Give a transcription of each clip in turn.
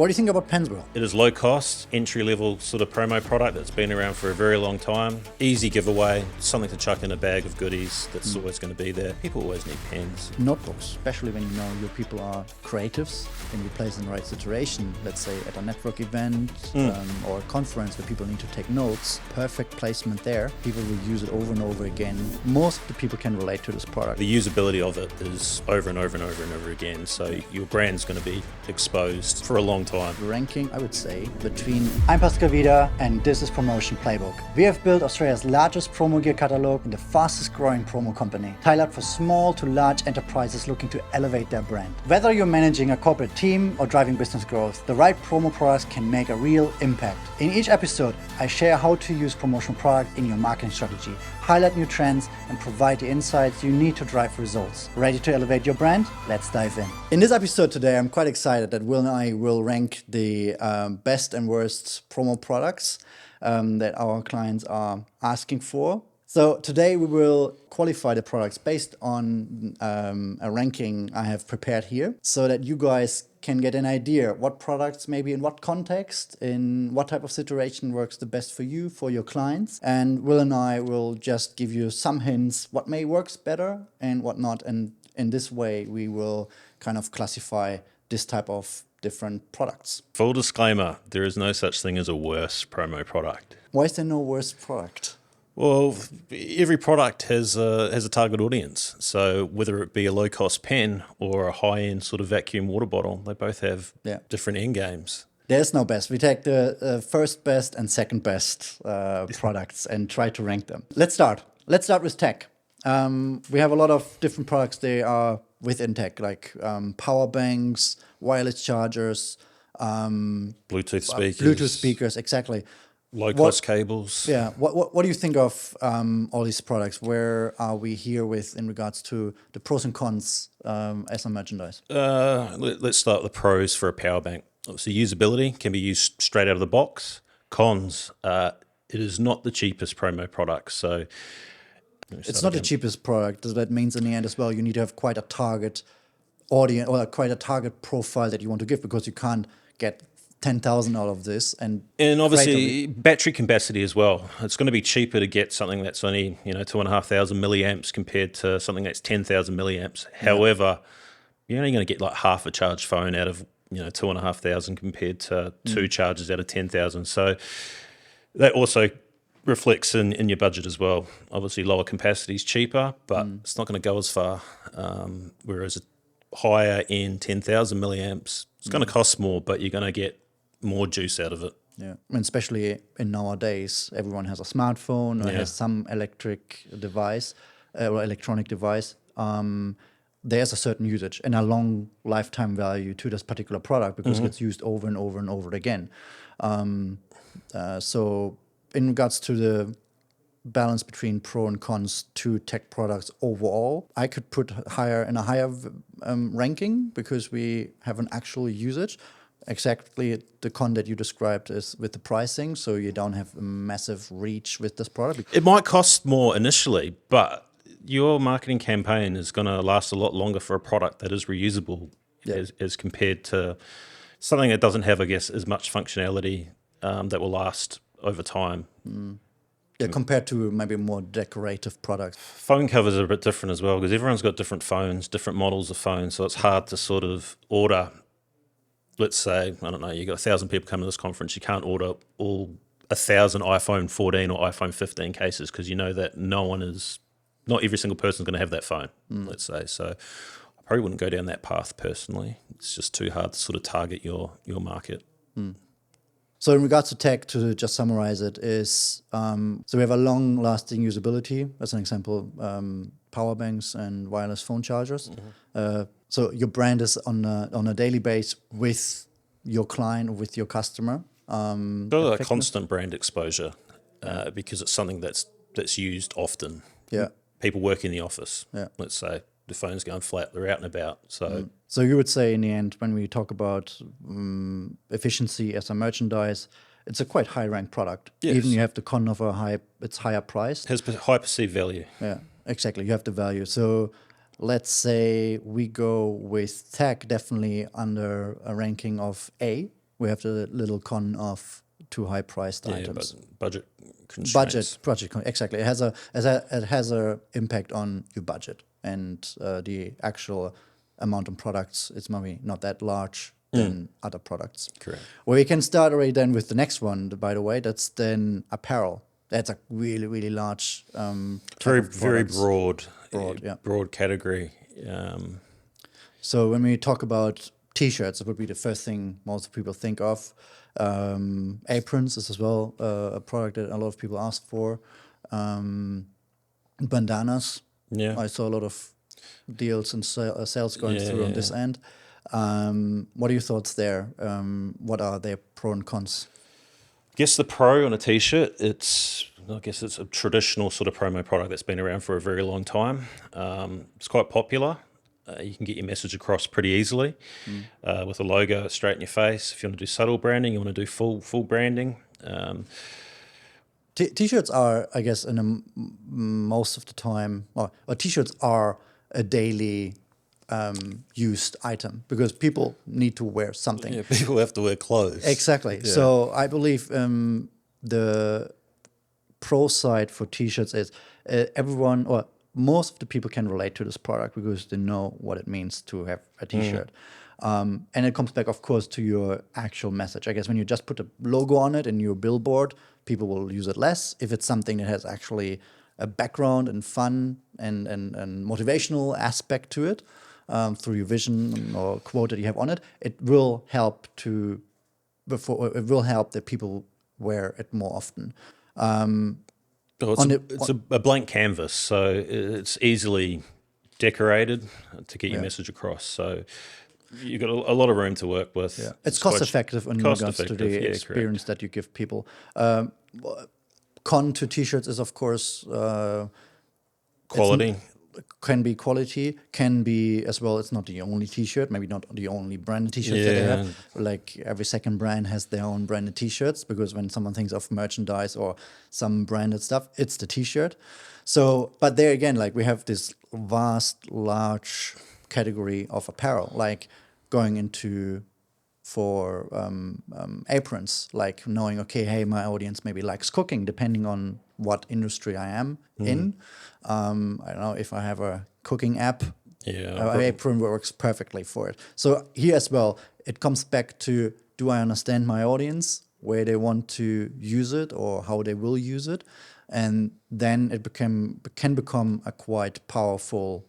What do you think about Penswell? It is low cost, entry level sort of promo product that's been around for a very long time. Easy giveaway, something to chuck in a bag of goodies that's always going to be there. People always need pens. Notebooks, especially when you know your people are creatives and you place in the right situation, let's say at a network event or a conference where people need to take notes. Perfect placement there. People will use it over and over again. Most of the people can relate to this product. The usability of it is over and over and over and over again, so your brand's going to be exposed for a long time. Ranking, I would say, between... I'm Pascal and this is Promotion Playbook. We have built Australia's largest promo gear catalog and the fastest growing promo company, tailored for small to large enterprises looking to elevate their brand. Whether you're managing a corporate team or driving business growth, the right promo products can make a real impact. In each episode, I share how to use promotional products in your marketing strategy, highlight new trends, and provide the insights you need to drive results. Ready to elevate your brand? Let's dive in. In this episode today, I'm quite excited that Will and I will rank the best and worst promo products that our clients are asking for. So today we will qualify the products based on a ranking I have prepared here so that you guys can get an idea what products, maybe in what context, in what type of situation works the best for you, for your clients. And Will and I will just give you some hints what may works better and what not. And in this way, we will kind of classify this type of different products. Full disclaimer, there is no such thing as a worse promo product. Why is there no worst product? Well, every product has a target audience. So whether it be a low-cost pen or a high-end sort of vacuum water bottle, they both have different end games. There's no best. We take the first best and second best products and try to rank them. Let's start. Let's start with tech. We have a lot of different products. They are within tech, like power banks, wireless chargers, Bluetooth speakers. Bluetooth speakers, exactly. Low-cost cables. Yeah. What do you think of all these products? Where are we here with in regards to the pros and cons as a merchandise? Let's start with the pros for a power bank. Obviously, usability can be used straight out of the box. Cons, it is not the cheapest promo product. So it's not the cheapest product. That means in the end as well, you need to have quite a target audience or quite a target profile that you want to give, because you can't get 10,000 out of this. And obviously battery capacity as well. It's going to be cheaper to get something that's only 2,500 milliamps compared to something that's 10,000 milliamps. However, you're only going to get like half a charged phone out of 2,500 compared to two charges out of 10,000. So that also reflects in your budget as well. Obviously lower capacity is cheaper, but it's not going to go as far. Whereas a higher end 10,000 milliamps, it's going to cost more, but you're going to get more juice out of it. Yeah, and especially in nowadays, everyone has a smartphone or has some electric device or electronic device. There's a certain usage and a long lifetime value to this particular product because it gets used over and over and over again. So in regards to the balance between pro and cons to tech products overall, I could put higher ranking because we have an actual usage. Exactly the con that you described is with the pricing, so you don't have a massive reach with this product. It might cost more initially, but your marketing campaign is going to last a lot longer for a product that is reusable as compared to something that doesn't have, I guess, as much functionality that will last over time. Yeah, compared to maybe more decorative products. Phone covers are a bit different as well because everyone's got different phones, different models of phones, so it's hard to sort of order. Let's say, I don't know, you got 1,000 people coming to this conference, you can't order all 1,000 iPhone 14 or iPhone 15 cases because you know that not every single person's going to have that phone, let's say. So I probably wouldn't go down that path personally. It's just too hard to sort of target your market. So in regards to tech, to just summarize it, is so we have a long-lasting usability. As an example, power banks and wireless phone chargers. So your brand is on a daily basis with your client or with your customer. A constant brand exposure because it's something that's used often. Yeah, people work in the office. Let's say the phone's going flat, they're out and about. So you would say in the end, when we talk about efficiency as a merchandise, it's a quite high-ranked product. Yes. Even you have the con of it's higher priced. Has high perceived value. Yeah, exactly. You have the value. So let's say we go with tech definitely under a ranking of A. We have the little con of too high priced Yeah, items. but budget constraints. Exactly. It has a impact on your budget and the actual amount of products. It's maybe not that large than other products. Correct. Well, we can start already then with the next one. By the way, that's then apparel. That's a really really large. Very type of very products. broad category. So when we talk about t-shirts, it would be the first thing most people think of. Aprons is as well a product that a lot of people ask for. Bandanas. Yeah. I saw a lot of deals and sales going Yeah, through on yeah, this end. What are your thoughts there? What are their pro and cons? I guess the pro on a t-shirt, it's a traditional sort of promo product that's been around for a very long time. It's quite popular. You can get your message across pretty easily with a logo straight in your face. If you want to do subtle branding, you want to do full branding. T-shirts are, I guess, most of the time, or t-shirts are a daily used item because people need to wear something. Yeah, people have to wear clothes. Exactly. Yeah. So I believe the pro side for t-shirts is everyone or most of the people can relate to this product because they know what it means to have a t-shirt. And it comes back, of course, to your actual message. I guess when you just put a logo on it in your billboard, people will use it less. If it's something that has actually a background and fun and motivational aspect to it, through your vision or quote that you have on it, it will help that people wear it more often. It's a blank canvas, so it's easily decorated to get your message across. So you've got a lot of room to work with. Yeah. It's cost effective in regards to the experience that you give people. Con to t-shirts is, of course, quality. Can be quality, can be as well. It's not the only t-shirt, maybe not the only branded t-shirts that they have. Like every second brand has their own branded t-shirts because when someone thinks of merchandise or some branded stuff, it's the t-shirt. So, but there again, like we have this vast, large category of apparel, like going into for aprons, like knowing, okay, hey, my audience maybe likes cooking, depending on what industry I am in. I don't know if I have a cooking app. Apron works perfectly for it. So here as well, it comes back to, do I understand my audience, where they want to use it or how they will use it? And then it can become a quite powerful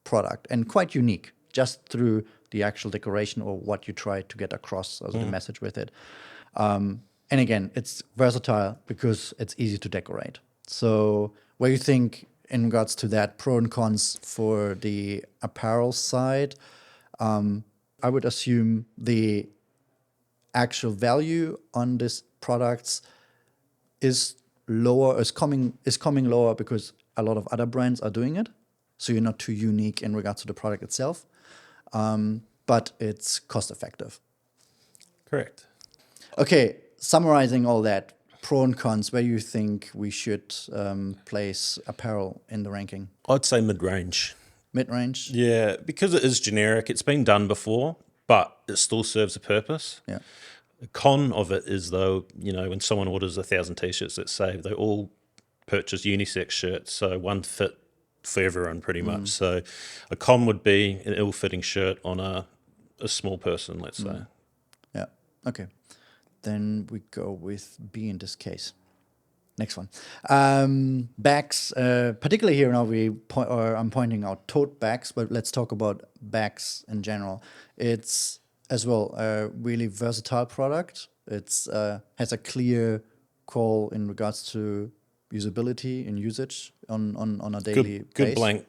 product and quite unique just through the actual decoration or what you try to get across as the message with it. And again, it's versatile because it's easy to decorate. So what do you think in regards to that, pro and cons for the apparel side? I would assume the actual value on these products is lower, is coming lower because a lot of other brands are doing it. So you're not too unique in regards to the product itself, but it's cost effective. Correct. Okay, summarizing all that, pro and cons, where do you think we should place apparel in the ranking? I'd say mid-range. Mid-range? Yeah, because it is generic. It's been done before, but it still serves a purpose. Yeah. The con of it is, though, when someone orders 1,000 t-shirts, let's say, they all purchase unisex shirts, so one fit for everyone pretty much. So a con would be an ill-fitting shirt on a small person, let's say. Yeah. Okay. Then we go with B in this case. Next one. Bags, particularly here now I'm pointing out tote bags, but let's talk about bags in general. It's as well a really versatile product. It's has a clear call in regards to usability and usage on a daily basis. Good blank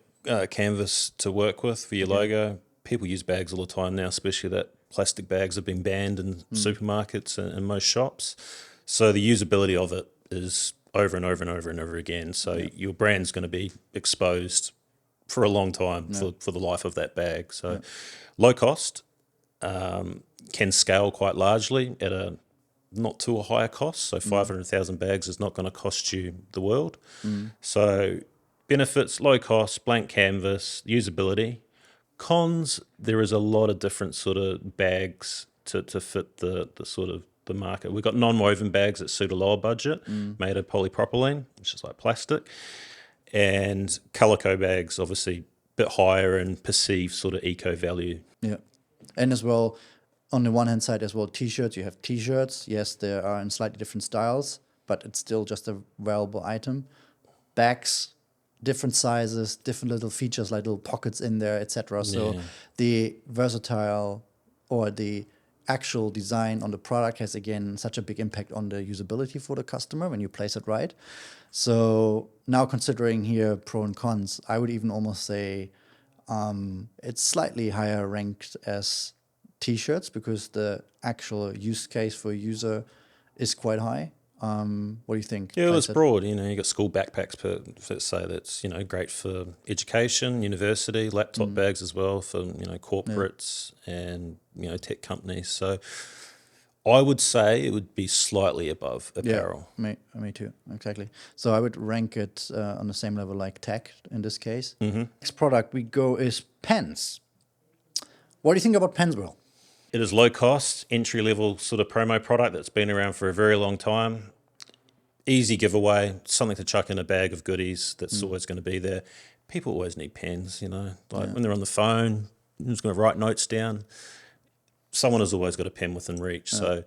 canvas to work with for your logo. People use bags all the time now, especially that plastic bags have been banned in supermarkets and most shops. So the usability of it is over and over and over and over again. So your brand's going to be exposed for a long time for the life of that bag. So low cost, can scale quite largely at a not too a higher cost. So 500,000 bags is not going to cost you the world. So benefits, low cost, blank canvas, usability. Cons, there is a lot of different sort of bags to fit the sort of the market. We've got non-woven bags that suit a lower budget, made of polypropylene, which is like plastic, and Calico bags, obviously a bit higher and perceived sort of eco value. Yeah. And as well, on the one hand side as well, t-shirts, you have t-shirts. Yes, they are in slightly different styles, but it's still just a valuable item. Bags, different sizes, different little features like little pockets in there, etc. So the versatile or the actual design on the product has again such a big impact on the usability for the customer when you place it right. So now considering here pro and cons, I would even almost say it's slightly higher ranked as t-shirts because the actual use case for a user is quite high. What do you think? Yeah, well, it's broad. You got school backpacks per se. That's great for education, university, laptop bags as well for corporates and tech companies. So I would say it would be slightly above apparel. Yeah, me too, exactly. So I would rank it on the same level like tech in this case. Next product we go is pens. What do you think about pens, Will? It is low cost, entry level sort of promo product that's been around for a very long time. Easy giveaway, something to chuck in a bag of goodies that's always going to be there. People always need pens, when they're on the phone, who's going to write notes down? Someone has always got a pen within reach. So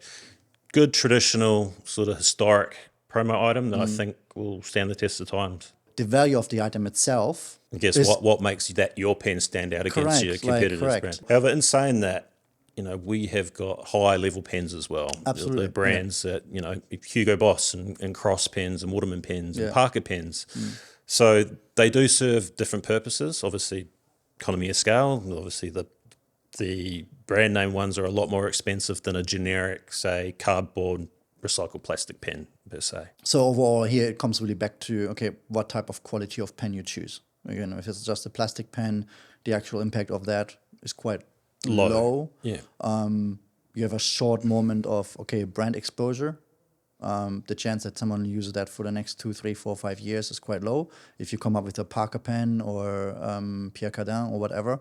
good traditional sort of historic promo item that I think will stand the test of times. The value of the item itself. I guess what makes your pen stand out against your competitors' brand. However, in saying that, we have got high level pens as well. Absolutely. The brands that, Hugo Boss and Cross pens and Waterman pens and Parker pens. So they do serve different purposes. Obviously, economy of scale. Obviously, the brand name ones are a lot more expensive than a generic, say, cardboard recycled plastic pen per se. So overall here it comes really back to, okay, what type of quality of pen you choose. Again, if it's just a plastic pen, the actual impact of that is quite low. Yeah. You have a short moment of, okay, brand exposure. The chance that someone uses that for the next 2, 3, 4, 5 years is quite low. If you come up with a Parker pen or Pierre Cardin or whatever,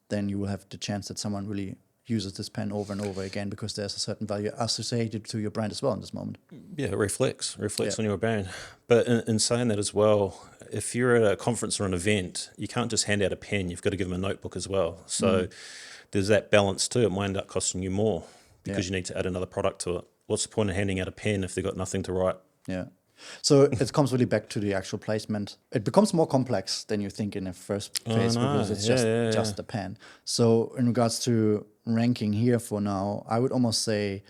then you will have the chance that someone really uses this pen over and over again because there's a certain value associated to your brand as well in this moment. Yeah, it reflects on your brand. But in saying that as well, if you're at a conference or an event, you can't just hand out a pen. You've got to give them a notebook as well. So there's that balance too. It might end up costing you more because you need to add another product to it. What's the point of handing out a pen if they've got nothing to write? Yeah. So it comes really back to the actual placement. It becomes more complex than you think in the first place because it's just a pen. So in regards to ranking here for now, I would almost say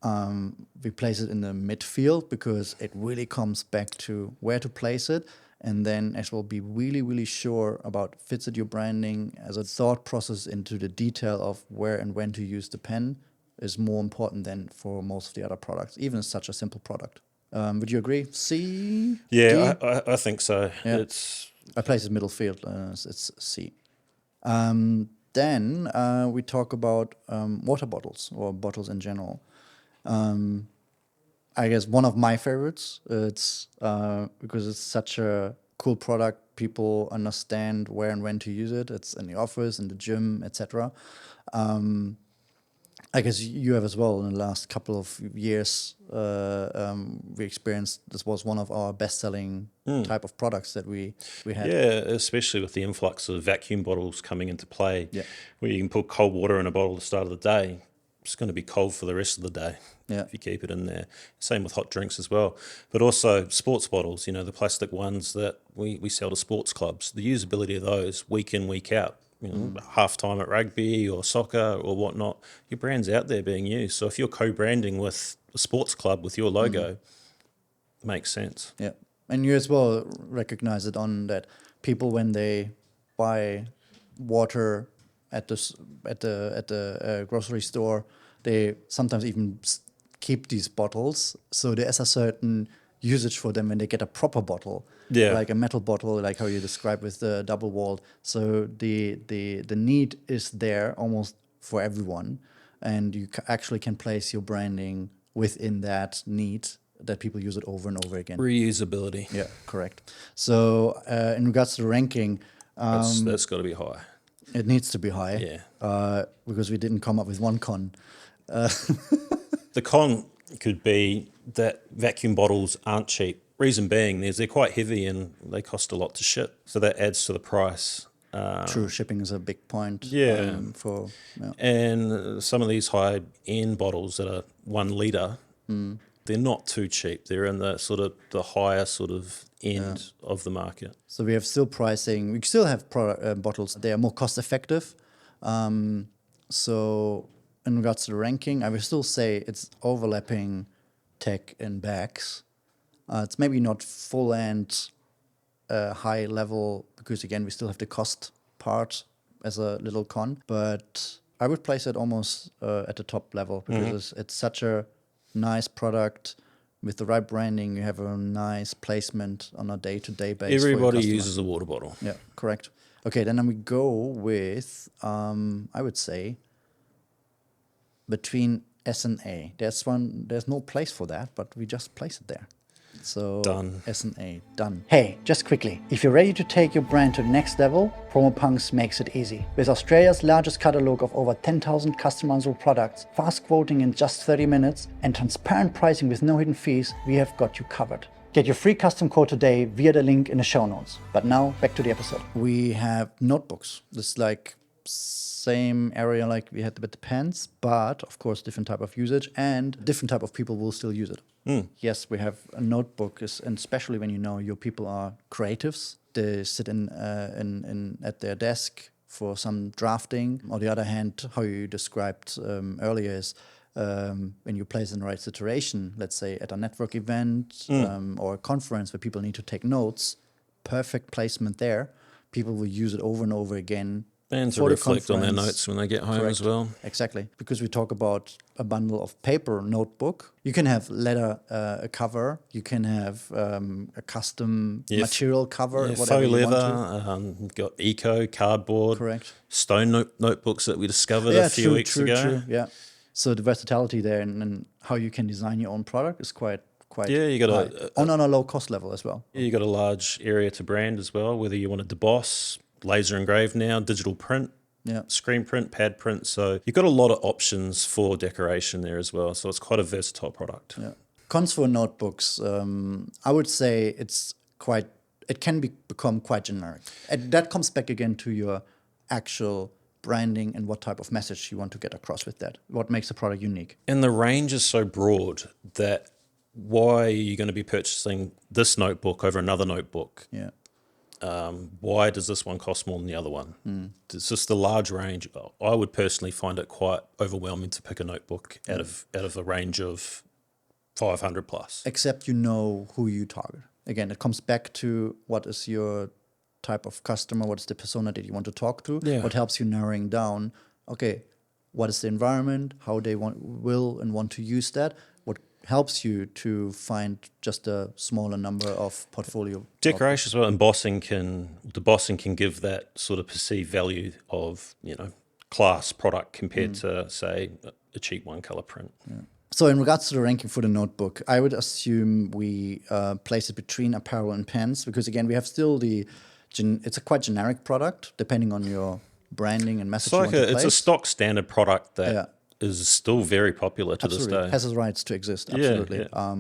we place it in the midfield because it really comes back to where to place it and then as well be really, really sure about fits it your branding as a thought process into the detail of where and when to use the pen is more important than for most of the other products, even such a simple product. Would you agree? C? Yeah, D? I think so. Yeah. I place it middle field. It's C. Then we talk about water bottles or bottles in general. I guess one of my favorites. It's because it's such a cool product. People understand where and when to use it. It's in the office, in the gym, etc. I guess you have as well in the last couple of years. We experienced this was one of our best-selling type of products that we had. Yeah, especially with the influx of vacuum bottles coming into play, where you can put cold water in a bottle at the start of the day. It's going to be cold for the rest of the day if you keep it in there. Same with hot drinks as well. But also sports bottles, the plastic ones that we sell to sports clubs. The usability of those week in, week out. Half time at rugby or soccer or whatnot, your brand's out there being used. So if you're co-branding with a sports club with your logo, makes sense. Yeah, and you as well recognize it on that people when they buy water at the grocery store, they sometimes even keep these bottles. So there's a certain usage for them when they get a proper bottle. Yeah. Like a metal bottle, like how you described with the double walled. So the need is there almost for everyone, and you actually can place your branding within that need that people use it over and over again. Reusability. Yeah, correct. So in regards to the ranking, that's got to be high. It needs to be high. Yeah. Because we didn't come up with one con. The con could be that vacuum bottles aren't cheap. Reason being is they're quite heavy and they cost a lot to ship. So that adds to the price. True, shipping is a big point. Yeah. Yeah. And some of these high-end bottles that are 1 litre, they're not too cheap. They're in the sort of the higher sort of end of the market. So we have still pricing. We still have bottles. They are more cost effective. So in regards to the ranking, I would still say it's overlapping tech and bags. It's maybe not full end high level because again we still have the cost part as a little con. But I would place it almost at the top level because it's such a nice product. With the right branding, you have a nice placement on a day-to-day basis. Everybody uses a water bottle. Yeah, correct. Okay, then we go with, I would say, between S and A. There's no place for that, but we just place it there. So Done. S and A, done. Hey, just quickly, if you're ready to take your brand to the next level, PromoPunks makes it easy. With Australia's largest catalogue of over 10,000 customizable products, fast quoting in just 30 minutes, and transparent pricing with no hidden fees, we have got you covered. Get your free custom quote today via the link in the show notes. But now, back to the episode. We have notebooks. This is like same area like we had with the pens, but of course different type of usage and different type of people will still use it. Yes, we have a notebook, and especially when you know your people are creatives, they sit in at their desk for some drafting. On the other hand, how you described earlier is when you place in the right situation, let's say at a network event or a conference where people need to take notes, perfect placement there. People will use it over and over again. And to reflect on their notes when they get home as well. Exactly. Because we talk about a bundle of paper notebook. You can have leather a cover. You can have a custom material cover. Yeah, whatever faux you leather. want Got eco, cardboard. Correct. Stone notebooks that we discovered a few weeks ago. True. Yeah. So the versatility there and how you can design your own product is quite Yeah, you got high. On a low cost level as well. Yeah, you got a large area to brand as well, whether you want to deboss, laser engrave now, digital print, screen print, pad print. So you've got a lot of options for decoration there as well. So it's quite a versatile product. Yeah. Cons for notebooks, I would say it can become quite generic. And that comes back again to your actual branding and what type of message you want to get across with that. What makes a product unique. And the range is so broad that why are you going to be purchasing this notebook over another notebook? Yeah. Why does this one cost more than the other one? It's just the large range. I would personally find it quite overwhelming to pick a notebook out of a range of 500 plus. Except you know who you target. Again, it comes back to what is your type of customer, what is the persona that you want to talk to, what helps you narrowing down, okay, what is the environment, how they will and want to use that, what helps you to find just a smaller number of portfolio. Decoration as well, and embossing can give that sort of perceived value of, class product compared to, say, a cheap one color print. Yeah. So in regards to the ranking for the notebook, I would assume we place it between apparel and pens because, again, we have still it's a quite generic product depending on your branding and message. It's a stock standard product that is still very popular to this day. Has its rights to exist, absolutely. Yeah.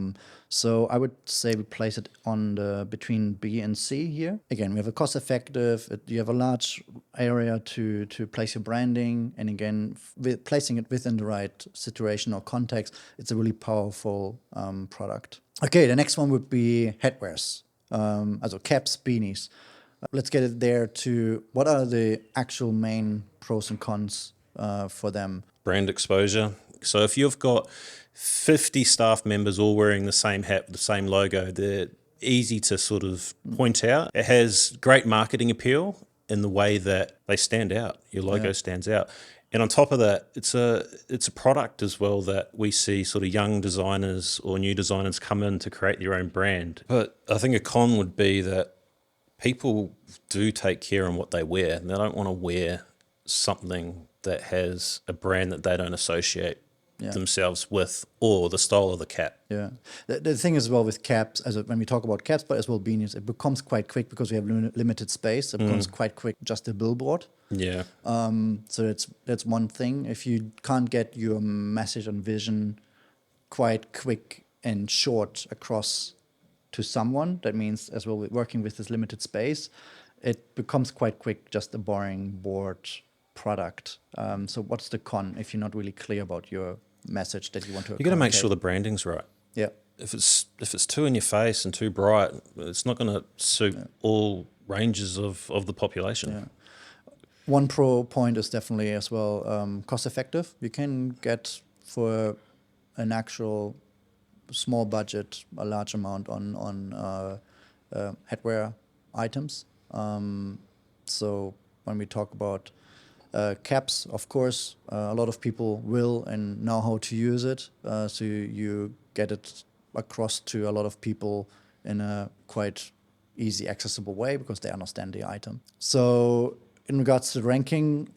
So I would say we place it on between B and C here. Again, we have a cost effective, you have a large area to place your branding, and again, placing it within the right situation or context, it's a really powerful product. Okay, the next one would be headwears, also caps, beanies. Let's get it there to what are the actual main pros and cons for them. Brand exposure. So if you've got 50 staff members all wearing the same hat with the same logo, they're easy to sort of point out. It has great marketing appeal in the way that they stand out. Your logo stands out. And on top of that, it's a product as well that we see sort of young designers or new designers come in to create their own brand. But I think a con would be that people do take care in what they wear. They don't want to wear something that has a brand that they don't associate themselves with, or the style of the cap. Yeah. The thing as well with caps, when we talk about caps, but as well beanies, it becomes quite quick because we have limited space. It becomes quite quick, just a billboard. Yeah. So that's one thing. If you can't get your message and vision quite quick and short across to someone, that means as well working with this limited space, it becomes quite quick just a boring board product. So what's the con if you're not really clear about your message that you want to You got to make communicate? sure the branding's right. Yeah. If it's too in your face and too bright, it's not going to suit all ranges of the population. Yeah. One pro point is definitely as well cost effective. You can get for an actual small budget a large amount on headwear items. So when we talk about caps, of course, a lot of people will and know how to use it. So you get it across to a lot of people in a quite easy, accessible way because they understand the item. So in regards to ranking,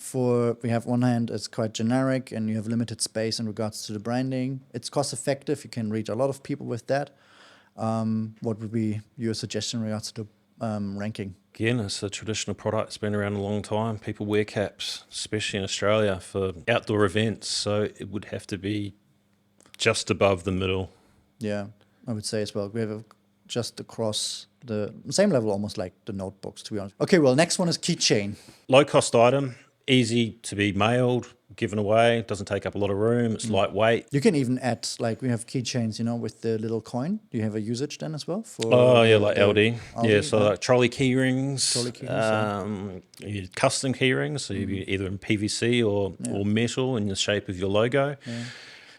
we have one hand, it's quite generic and you have limited space in regards to the branding. It's cost effective. You can reach a lot of people with that. What would be your suggestion in regards to ranking? Again, it's a traditional product. It's been around a long time. People wear caps, especially in Australia, for outdoor events. So it would have to be just above the middle. Yeah, I would say as well. We have just across the same level, almost like the notebooks, to be honest. Okay, well, next one is keychain. Low cost item, easy to be mailed, given away, doesn't take up a lot of room, it's lightweight. You can even add, like we have keychains, with the little coin. Do you have a usage then as well? For Like LD. Yeah, so like trolley key rings, custom key rings, so you'd be either in PVC or metal in the shape of your logo.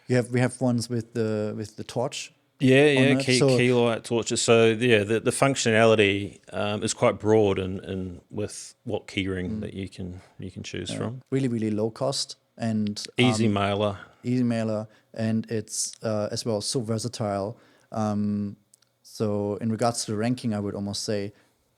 Yeah. We have ones with the torch. Key light torches. So the functionality is quite broad and with what key ring that you can choose from. Really, really low cost and easy mailer, and it's as well so versatile. So in regards to the ranking, I would almost say,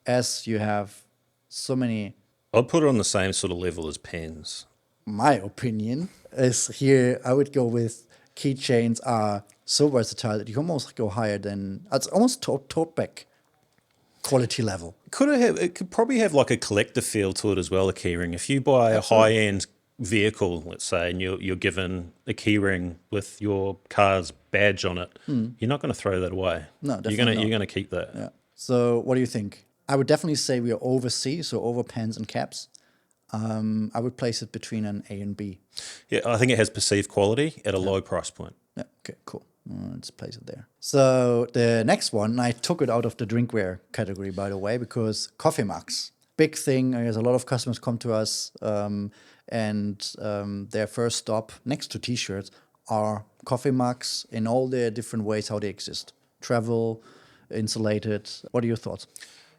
as you have so many. I'd put it on the same sort of level as pens. My opinion is here. I would go with keychains are so versatile that you can almost go higher than it's almost tote bag quality level. It could probably have like a collector feel to it as well. A keyring. If you buy a high end vehicle, let's say, and you're given a keyring with your car's badge on it, you're not going to throw that away. No, definitely you're going to keep that. Yeah. So what do you think? I would definitely say we are over C, so over pens and caps. I would place it between an A and B. Yeah, I think it has perceived quality at a low price point. Yeah, okay, cool. Let's place it there. So the next one, I took it out of the drinkware category, by the way, because coffee mugs. Big thing. There's a lot of customers come to us and their first stop next to T-shirts are coffee mugs in all their different ways how they exist. Travel, insulated. What are your thoughts?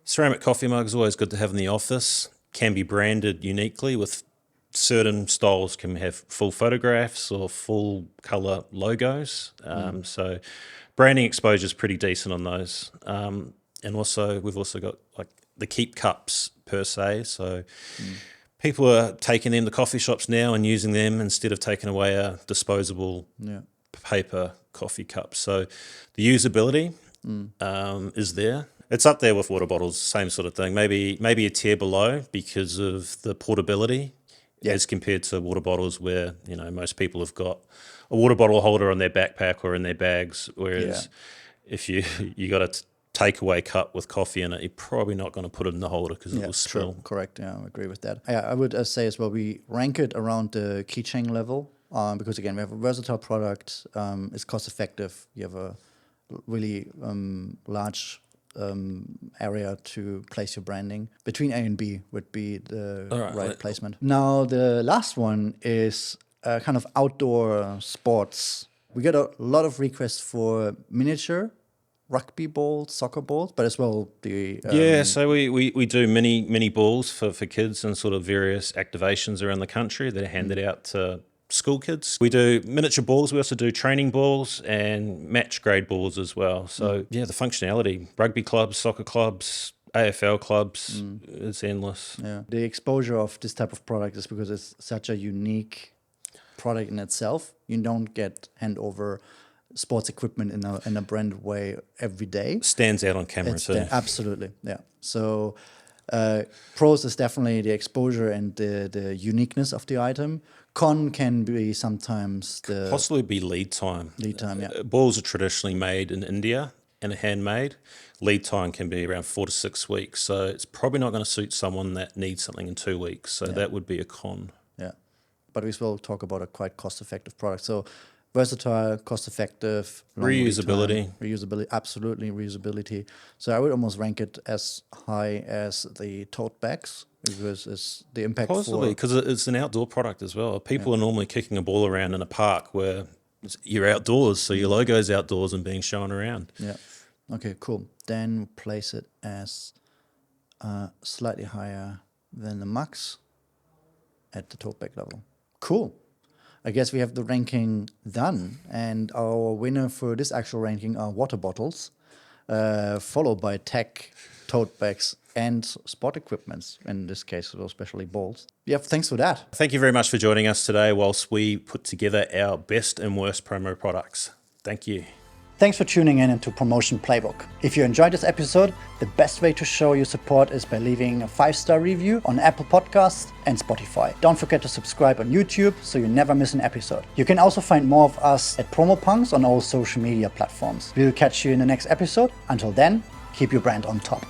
Ceramic coffee mug is always good to have in the office. Can be branded uniquely with certain styles can have full photographs or full color logos. So branding exposure is pretty decent on those. And also we've also got like the keep cups per se. So people are taking them to coffee shops now and using them instead of taking away a disposable paper coffee cup. So the usability is there. It's up there with water bottles, same sort of thing. Maybe a tier below because of the portability as compared to water bottles where, most people have got a water bottle holder on their backpack or in their bags. Whereas if you got a takeaway cup with coffee in it, you're probably not going to put it in the holder because it will spill. True. Correct. Yeah, I agree with that. Yeah, I would say as well, we rank it around the keychain level because again, we have a versatile product. It's cost effective. You have a really large area to place your branding. Between A and B would be the right placement. Now, the last one is kind of outdoor sports. We get a lot of requests for miniature rugby balls, soccer balls, but as well the... so we do mini balls for kids and sort of various activations around the country that are handed out to school kids. We do miniature balls. We also do training balls and match grade balls as well. So the functionality, rugby clubs, soccer clubs, AFL clubs, it's endless. Yeah. The exposure of this type of product is because it's such a unique product in itself. You don't get hand over sports equipment in a branded way every day. Stands out on camera too. Absolutely, yeah. So pros is definitely the exposure and the uniqueness of the item. Con can be sometimes possibly be lead time. Lead time, yeah. Balls are traditionally made in India and handmade. Lead time can be around 4 to 6 weeks. So it's probably not going to suit someone that needs something in 2 weeks. So that would be a con. Yeah. But we will talk about a quite cost-effective product. So versatile, cost-effective. Reusability, absolutely, reusability. So I would almost rank it as high as the tote bags because it's the impact. Possibly, because it's an outdoor product as well. People are normally kicking a ball around in a park where you're outdoors, so your logo's outdoors and being shown around. Yeah. Okay, cool. Then place it as slightly higher than the max at the tote bag level. Cool. I guess we have the ranking done, and our winner for this actual ranking are water bottles, followed by tech, tote bags, and sport equipments, in this case, especially balls. Yeah, thanks for that. Thank you very much for joining us today whilst we put together our best and worst promo products. Thank you. Thanks for tuning in into Promotion Playbook. If you enjoyed this episode, the best way to show your support is by leaving a 5-star review on Apple Podcasts and Spotify. Don't forget to subscribe on YouTube so you never miss an episode. You can also find more of us at PromoPunks on all social media platforms. We'll catch you in the next episode. Until then, keep your brand on top.